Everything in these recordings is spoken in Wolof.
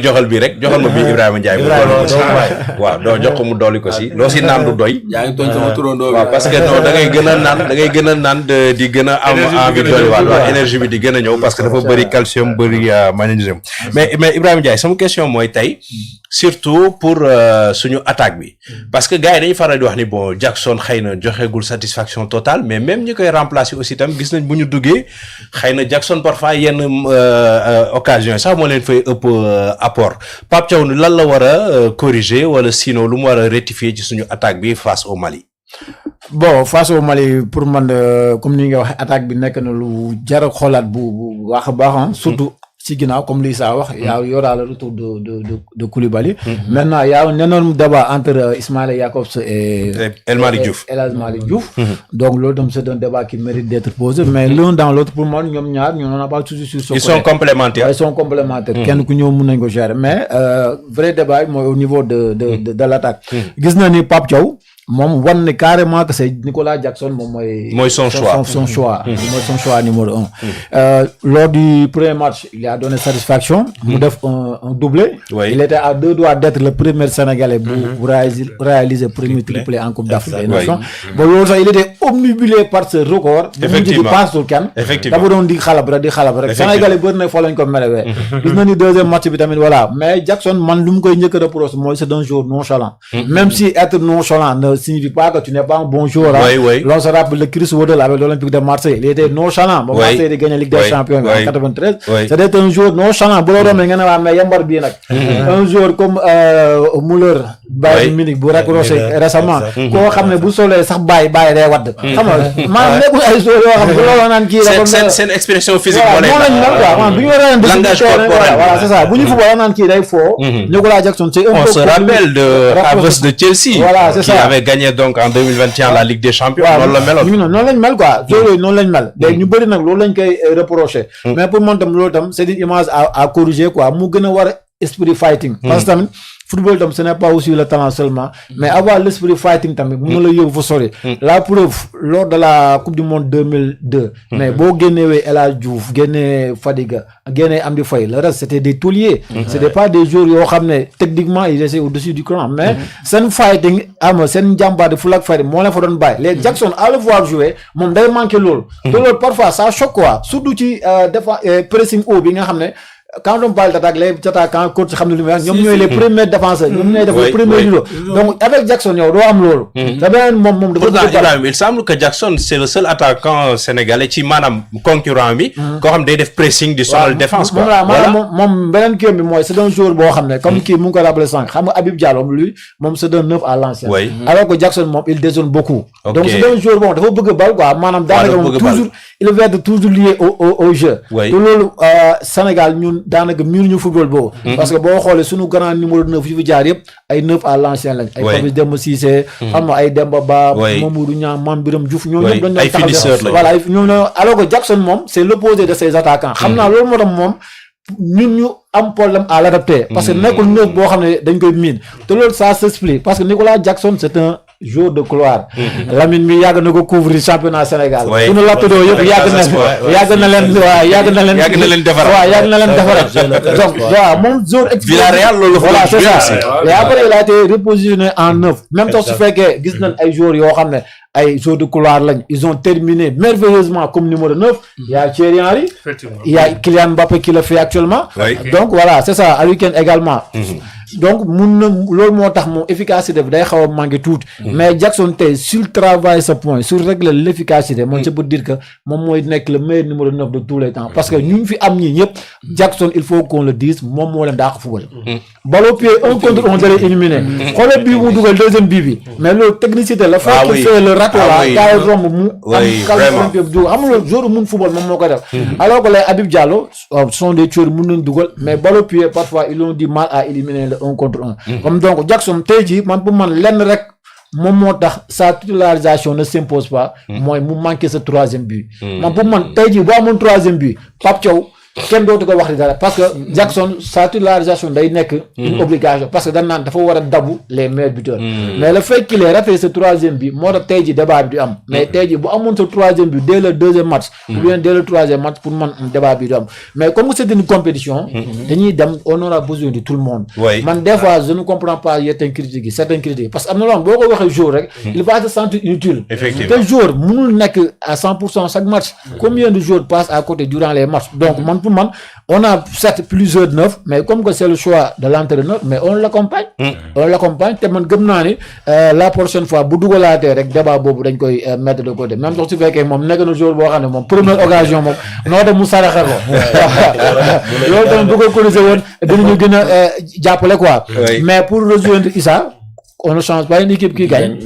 joxal bi rek joxal ma bi Ibrahima Ndiaye waaw doo jox ko mu dolli ko si loo si naan du doy. yaa ngi tooñ sama turandoo bi. waaw parce que non da ngay gën a naan di gën a am envie dolli waaw énergie bi di gën a ñëw parce que dafa bëri calcium bëri magnésium mais Ibrahima Ndiaye sama question mooy tey surtout pour suñu attaque bi parce que gars yi dañuy faral di wax ni bon Jackson xëy na joxeegul satisfaction totale mais même ñi koy remplacer aussi tam gis nañ bu ñu duggee xëy na Jackson parfois yenn occasion sax moo leen fay ëpp apport Pape Thiaw lan la war a corriger wala sinon lu mu war a rectifier ci suñu attaque bi face au Mali. Bon face au Mali pour man comme ni nga wax attaque bi nekk na lu jar a xoolaat bu baax a baax surtout ci ginnaaw comme Lissa wax y aura le retour de Koulibaly. Maintenant y a un énorme débat entre Ismaïla Jakobs et El Malick Diouf. El Malick Diouf. Donc loolu tam c'est un débat qui mérite d'être posé mais l'un dans l'autre pour moi ñoom ñaar ñoo n'a pas toujours sur ce côté. Ils sont complémentaires. Ils sont complémentaires. Kenn ku ñëw mën nañ ko gérer mais vrai débat bi mooy au niveau de l'attaque. Gis na ni Pape Thiaw moom wan ne carrément que c'est Nicolas Jackson moom mooy son choix mooy son choix numéro 1. Lors du premier match il a donné satisfaction mu def un doublé. Il était à deux doigts d'être le premier Sénégalais bu réaliser premier triplé en Coupe d'Afrique des Nations. Bon loolu sax il était obnubilé par ce record. effectivement bu paasul kenn. effectivement dafa doon di xalab rek. Sénégalais bëri na fa lañ ko merewee. gis na ni deuxième match bi tamit voilà mais Jackson man lu mu koy njëkk a reprocher mooy c'est un joueur nonchalant. Même si être nonchalant signifie pas que tu n'es pas un bon joueur. L'on se rappelle le Chris Waddle avec l'Olympique de Marseille. Il était nonchalant. Bon, Marseille a gagné la Ligue des Champions en 93. C'était un joueur nonchalant. Bu la romee nga ne waa mais yambar bii nag. Un joueur comme Müller Bayern Munich bu raccroché récemment. koo xam ne bu solee sax bàyyi day wadd. xam nga maanaam nekkul ay joueurs yoo xam ne bu la wax naan kii la. seen expression physique moo leen mel bu ñu waree langage corporel voilà c'est ça bu ñu football naan kii day foo. Nicolas Jackson c'est un peu. On se rappelle de Havertz de Chelsea. Voilà c'est ça qui avait gagné donc en 2021 la Ligue des Champions. noonu la meloon noonu lañ mel quoi. joueurs noonu lañ mel. léegi ñu bëri nag loolu lañ koy reprocher. mais pour man tam loolu tam c'est une image à corriger quoi mu gën a war esprit fighting. parce que tamit football tam ce n'est pas aussi le talent seulement mais avoir l'esprit fighting tamit mën na la yóbbu fa sori. La preuve lors de la Coupe du Monde 2002. mais boo génnewee El Hadj Diouf génnee Fadiga génnee Amdi Faye le reste c'était des tauliers. C'était pas des joueurs yoo xam ne techniquement ils étaient au-dessus du cran mais seen fighting seen njàmbaar de flag fighting moo leen fa doon bàyyi. les Jackson à le voir jouer moom day manqué loolu. te loolu parfois ça choque quoi surtout ci pressing haut bi nga xam ne. Quand on parle d'attaque les attaquants coach xam ne lu muy wax ñoom ñooy les premiers défenseurs ñoom ñooy def le premier duo donc avec Jackson yow doo am loolu da beneen moom dafa Ibrahima il semble que Jackson c'est le seul attaquant sénégalais ci maanaam concurrent bi koo xam day def pressing di sonal défense quoi moom beneen kii bi mooy c'est un joueur boo xam ne comme kii mu ngi ko rappelé sànq xam nga Habib Diallo lui moom c'est un neuf à l'ancien alors que Jackson moom il dézone beaucoup donc c'est un joueur bon dafa bëgg bal quoi maanaam daanaka moom toujours il va être toujours lié au jeu te loolu Sénégal ñun daanaka miinu ñu football boobu parce que boo xoolee suñu grand numéro 9 yu fi jaar yëpp ay 9 à l'ancien lañ ay Papis Demba Cissé xam nga ay Demba Ba Mamadou Niang Mame Biram Diouf ñoo ñëpp dañ ay finisseurs lañ voilà ñoom alors que Jackson moom c'est l'opposé de ses attaquants xam naa loolu moo tax moom ñun ñu am problème à l'adapter parce que nekkul neuf boo xam ne dañ koy miin te loolu ça s'explique parce que Nicolas Jackson c'est un joueur de couloir. Lamine mi yàgg na ko couvrir championnat Sénégal. oui suñu lapidoo yëpp yàgg na leen defaral donc waaw moom joueur Villarreal loolu voilà c'est ça et après il a été repositionné en neuf même sax su fekkee gis nañ ay joueurs yoo xam ne ay joueurs de couloir lañ ils ont terminé merveilleusement comme numéro 9 il y a Thierry Henry il y a Kylian Mbappé qui le fait actuellement donc voilà c'est ça Harry Kane également donc mun na loolu moo tax moom efficacité bi day xaw a manqué tuuti mais Jackson tey s'il travaille ce point sur régler l'efficacité moom je peux dire que moom mooy nekk le meilleur numéro 9 de tous les temps parce que ñu fi am ñi ñëpp Jackson il faut qu'on le dise moom moo leen dàq football balle au pied un contre un da lay éliminé xoolal bii mu dugal deuxième bii bi mais loolu technicité la fois qu'il fait le râteau là gars yi romb mu am calme du xam nga loolu joueur mun football moom moo koy def alors que les Habib Diallo sont des tueurs mun nañ dugal mais balle au pied parfois ils ont du mal à éliminer un contre un comme donc Jackson tey jii man pour man lenn rek moom moo tax sa titularisation ne s'impose pas mooy mu manqué ce troisième but man pour man tey jii boo amoon troisième but Pape Thiaw kenn dootu ko wax di dara parce que Jackson sa titularisation day nekk une obligation parce que dañ naan dafa war a dabu les meilleurs buteurs mais le fait qu'il ait raté ce troisième but moo tax tey ji débat bi du am mais tey ji bu amoon ce troisième but dès le deuxième match ou bien dès le troisième match pour man débat bi du am mais comme c'est une compétition dañuy dem on aura besoin de tout le monde man des fois je ne comprends pas certaines critiques parce que am na loo xam boo ko waxee jour rek il va se sentir inutile te jour mënul nekk à 100% chaque match combien de joueurs passent à côté durant les matchs donc man pour man on a certes plusieurs neufs mais comme que c'est le choix de l'entraîneur mais on l'accompagne te man gëm naa ni la prochaine fois bu dugalaatee rek débat boobu dañ koy mettre de côté même sax su fekkee moom nekk na joueur boo xam ne moom première occasion moom noo dem mu saraxe ko loolu tamit bu ko corriger woon dinañu gën a jàppale quoi mais pour rejoindre Issa on ne change pas une équipe qui gagne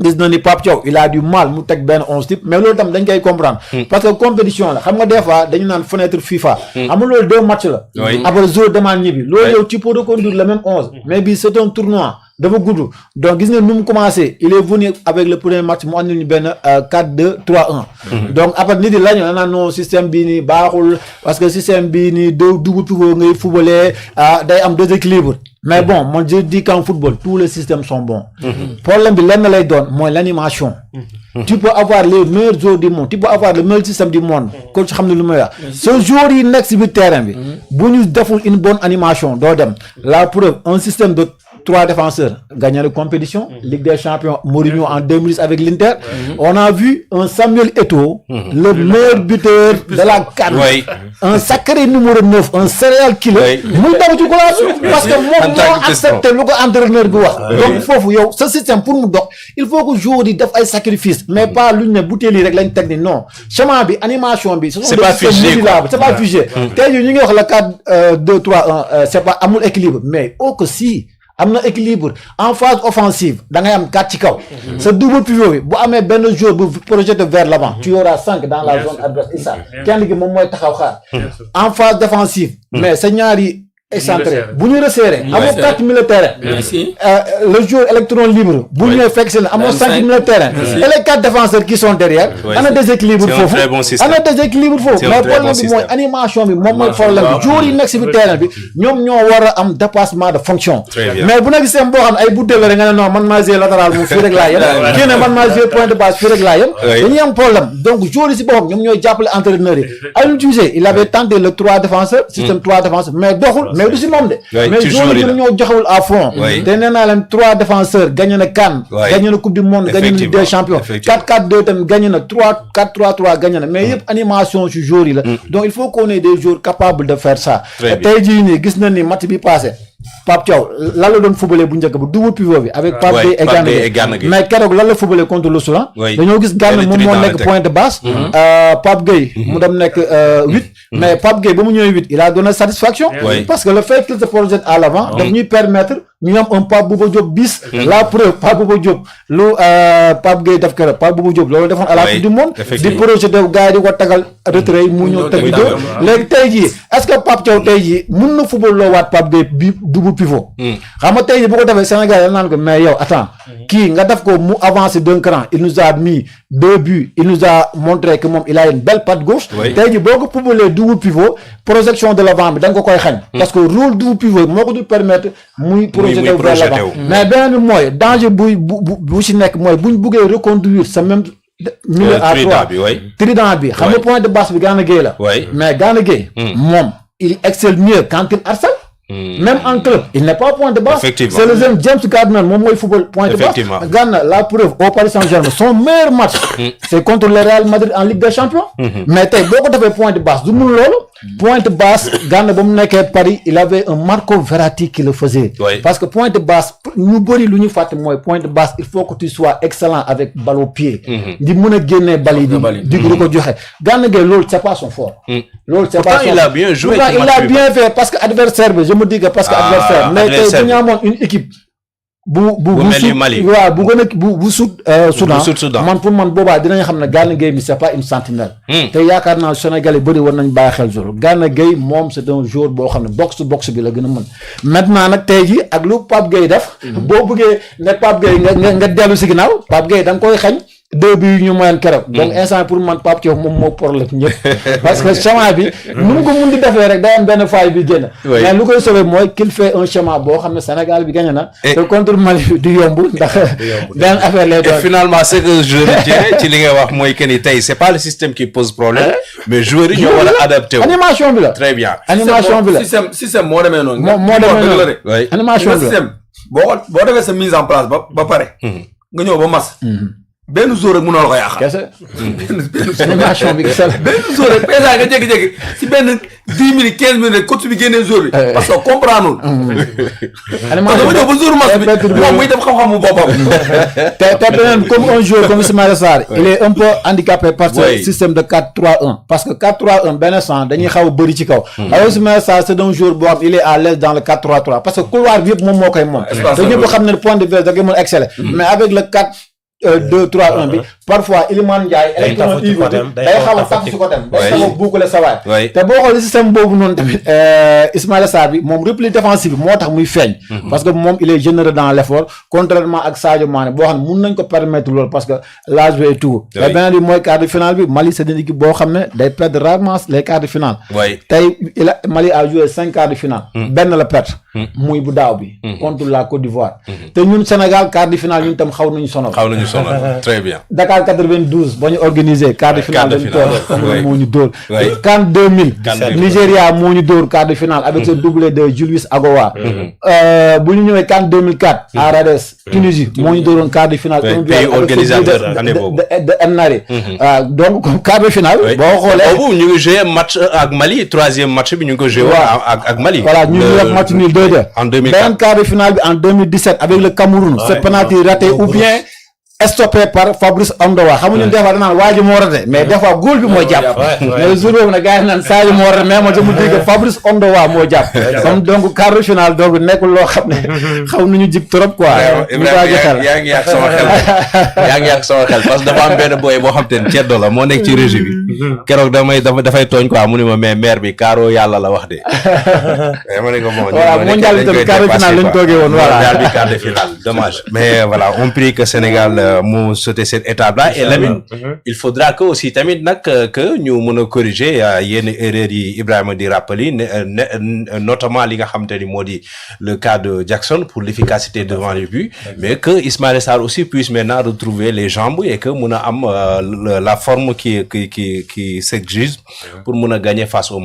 gis na ni Pape Thiaw il a du mal mu teg benn 11 type mais loolu tam dañ koy comprendre parce que compétition la xam nga des fois dañu naan fenêtre FIFA xam nga loolu 2 matchs la après jour demande ñibbi loolu yow tu peux reconduire le même 11 mais bi c'est un tournoi dafa gudd donc gis nga nu mu commencé il est venu avec le premier match mu andil ñu benn 4-2-3-1 donc après nit yi la ñu naan non système bii nii baaxul parce que système bii nii double pivot ngay footballé day am déséquilibre mais bon moi je dis qu'en football tous les systèmes sont bons problème bi lenn lay doon mooy l'animation tu peux avoir les meilleurs joueurs du monde tu peux avoir le meilleur système du monde coach xam ne lu may wax ce joueur yi nekk si biir terrain bi bu ñu deful une bonne animation doo dem la preuve un système de 3 défenseurs gagner la compétition Ligue des Champions Mourinho en 2010 avec l'Inter on a vu un Samuel Eto'o le meilleur buteur de la CAN un sacré numéro 9 un serial killer muy daw ci classe parce que moom moo accepté lu ko entraîneur bi wax donc foofu yow ce système pour mu dox il faut que joueur yi def ay sacrifice mais pas luñ ne bouteille yi rek lañ teg ni non chemin bi animation bi c'est pas figé c'est pas figé tey ñu ngi wax la 4-2-3-1 c'est pas amul équilibre mais oh que si am na équilibre en phase offensive da ngay am 4 ci kaw sa double pivot bi bu amee benn joueur bu projeté vers l'avant tu auras 5 dans la zone adverse Issa kenn gi moom mooy taxaw xaar en phase défensive mais sa ñaari excentré bu ñu resserré amoo 4 milieu de terrain le joueur électron libre bu ñëwee fekk si ne amoo 5 milieu de terrain et les 4 défenseurs qui sont derrière ana déséquilibre foofu mais problème bi mooy animation bi moom mooy problème bi joueurs yi nekk si bi terrain bi ñoom ñoo war a am dépassement de fonction mais bu nekk seen boo xam ne ay buddeel la nga ne non man maa jouer latéral mu fii rek laa yem kii ne man maa jouer point de base fii rek laa yem dañuy am problème donc joueurs yi si boppam ñoom ñooy jàppale entraîneurs yi Aliou Cissé il avait tenté le 3 défenseurs système 3 défenseurs mais doxul mais du si moom de mais joueurs yi ñoo joxewul à fond te nee naa leen 3 défenseurs gagné na CAN gagné na coupe du monde gagné na Ligue des champions 4-4-2 tamit gagné na 3-4-3-3 gagné na mais yëpp animation ci joueurs yi la donc il faut qu'on ait des joueurs capables de faire ça tey jii nii gis na ni match bi passé Pape Thiaw lan la doon footballé bu njëkk ba double pivot bi avec Pape Gueye et Gana Gueye mais keroog lan la footballé contre le Soudan dañoo gis Gana moom moo nekk point de basse Pape Gueye mu dem nekk 8 mais Pape Gueye ba mu ñëwee 8 il a donné satisfaction parce que le fait qu'il se projette à l'avant daf ñuy permettre ñu am un Pape Bouba Diop bis la preuve Pape Bouba Diop lu Pape Gueye def keroog Pape Bouba Diop loolu defoon à la Coupe du Monde di projeté gars yi di ko tagal retrait yi mu ñëw teg dóor léegi tey jii est-ce que Pape Thiaw tey jii mun na football loo waat Pape Gueye bi double pivot xam nga tey jii bu ko defee Sénégal yi naan ko mais yow attends kii nga def ko mu avancé d'un cran il nous a mis 2 buts il nous a montré que moom il a une belle patte gauche tey jii boo ko footballee double pivot projection de l'avant bi da nga ko koy xañ parce que rôle double pivot moo ko dul permettre muy projeté vers l'avant mais beneen bi mooy danger bu si nekk mooy buñ buggee reconduire sa même milieu à 3 trident bi xam nga point de base bi Gana Gueye la mais Gana Gueye moom il excelle mieux quand il harcèle même en club il n'est pas point de base c'est le jeune James Gardner moom mooy football point de base Gana la preuve au Paris Saint-Germain son meilleur match c'est contre le Real Madrid en Ligue des Champions mais tey boo ko defee point de base du mun loolu point de base Gana ba mu nekkee Paris il avait un Marco Verratti qui le faisait parce que point de base ñu bëri lu ñu fàtte mooy point de base il faut que tu sois excellent avec balle au pied di mën a génnee bal yi di ko joxe Gana Gueye loolu c'est pas son fort loolu c'est pas son il a bien joué il a bien fait parce que adversaire bi je me dis que parce que adversaire mais tey bu ñu amoon une équipe bu waaw bu gën a bu Soudan man pour man boobaa dinañ xam ne Gana Gueye mi c'est pas une sentinelle te yaakaar naa Sénégalais bëri war nañ bàyyi xel jour Gana Gueye moom c'est un joueur boo xam ne box bi la gën a mën maintenant nag tey ji ak lu Pape Gueye def boo bëggee ne Pape Gueye nga dellu si ginnaaw Pape Gueye da nga koy xañ 2 bi ñu mayoon keroog. donc instant pour man Pape Thiaw moom moo problème ñëpp. parce que schéma bi nu mu ko mun di defee rek day am benn faille bi génn. mais lu koy sauver mooy qu'il fait un schéma boo xam ne Sénégal bi gagné na. te contre Mali du yomb ndax. benn affaire lay doon. Et finalement ce que je retiens ci li nga wax mooy que ni tey c'est pas le système qui pose problème. mais joueurs yi ñoo war a adapté wu. animation bi la. très bien. animation bi la système moo demee noonu. moo demee noonu oui animation bi la. système boo defee sa mise en place ba pare. nga ñëw ba mas. benn jour rek mënoo la ko yàqal. kese benn animation bi kese la. benn jour rek paysan nga jékki-jékki si benn 10 minutes 15 minutes rek coach bi génnee jour bi. parce que comprendre animation bi. parce que dama ñëw ba jour mas bi moom muy dem xam-xamu boppam. te beneen comme un joueur comme Ismaïla Sarr. il est un peu handicapé par ce système de 4-3-1. parce que 4-3-1 benn sens dañuy xaw a bëri ci kaw. alors Ismaïla Sarr c'est un joueur boo xam il est à l'aise dans le 4-3-3 parce que couloir bi yëpp moom moo koy moom. te ñëpp xam ne point de vue da ngay mën a exceller. mais avec le 4-2-3-1 bi parfois Iliman Ndiaye électron day xaw a tax si côté day xaw a boucler sa waay te boo xoolee système boobu noonu tamit Ismaïla Sarr bi moom repli défensif bi moo tax muy feeñ parce que moom il est généreux dans l'effort contrairement ak Sadio Mané boo xam ne mun nañ ko permettre loolu parce que l'âge bi et tout mais beneen bi mooy quart de finale bi Mali c'est une équipe boo xam ne day perdre rarement les quarts de finale tey Mali a joué 5 quarts de finale benn la perte muy bu daaw bi contre la Côte d'Ivoire te ñun Sénégal quart de finale ñun tam xaw nañu sonal très bien. Dakar 92 ba ñu organisé quart de finale dañu toog moo ñu dóor. CAN 2000. Nigéria moo ñu dóor quart de finale avec ce doublé de Julius Agowa. bu ñu ñëwee CAN 2004. à Radès Tunisie moo ñu dóoroon quart de finale. pays organisateur année boobu de Nari. donc quart de finale. boo xoolee boobu ñu ngi joué match ak Mali troisième match bi ñu ngi ko joué ak Mali. voilà ñu ngi def match nul 2-2. en 2004 beneen quart de finale bi en 2017 avec le Cameroun. ce penalty raté ou bien. stoppé par Fabrice Ondowa xamuñu des fois danaan waa ji moo rate mais des fois góol bi moo jàpp mais jour boobu nag gars yi naan Sadio moo rate mais moi je me dis que Fabrice Ondowa moo jàpp comme donc quart de finale donc nekkul loo xam ne xaw nañu jig trop quoi yaa ngi yàq sama xel parce que dafa am benn boy boo xam te ne ceddo la moo nekk ci régie bi keroog dafay tooñ quoi mu ne ma mais maire bi kaaro yàlla la wax de ma ne ko bon voilà mondial bi quart de finale lañ toogee woon voilà mondial bi quart de finale dommage mais voilà on prie que Sénégal mu sauter cette étape-là et Lamine il faudra que aussi tamit nag que ñu mën a corriger yenn erreurs yi Ibrahima di rappeler notamment li nga xamante ni moo di le cas de Jackson pour l'efficacité devant les buts mais que Ismaïla Sarr aussi puisse maintenant retrouver les jambes et que mën a am la forme qui s'exige pour mën a gagner face au Mali.